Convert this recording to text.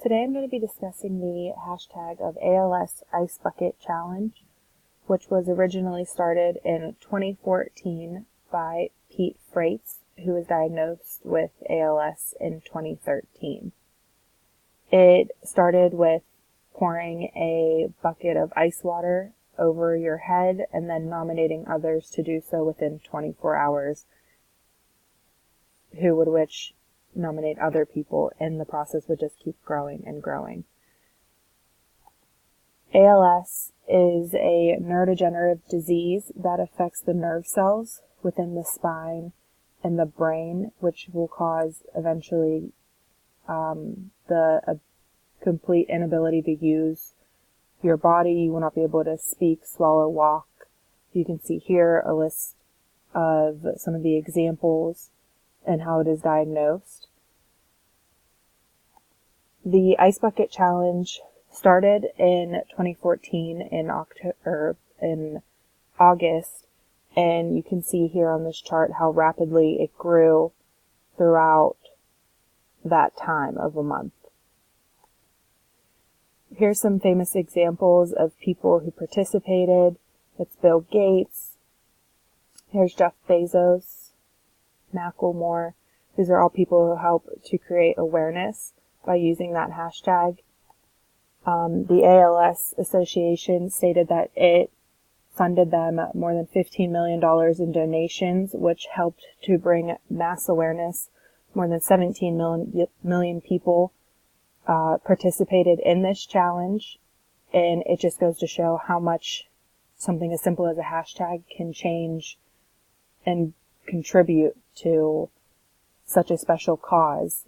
Today I'm going to be discussing the hashtag of ALS Ice Bucket Challenge, which was originally started in 2014 by Pete Freitz, who was diagnosed with ALS in 2013. It started with pouring a bucket of ice water over your head and then nominating others to do so within 24 hours, which nominate other people, and the process would just keep growing and growing. ALS is a neurodegenerative disease that affects the nerve cells within the spine and the brain, which will cause eventually a complete inability to use your body. You will not be able to speak, swallow, walk. You can see here a list of some of the examples and how it is diagnosed. The Ice Bucket Challenge started in 2014 in August, and you can see here on this chart how rapidly it grew throughout that time of a month. Here's some famous examples of people who participated. It's Bill Gates. Here's Jeff Bezos, Macklemore. These are all people who help to create awareness by using that hashtag. The ALS Association stated that it funded them more than $15 million in donations, which helped to bring mass awareness. More than 17 million people participated in this challenge, and it just goes to show how much something as simple as a hashtag can change and contribute to such a special cause.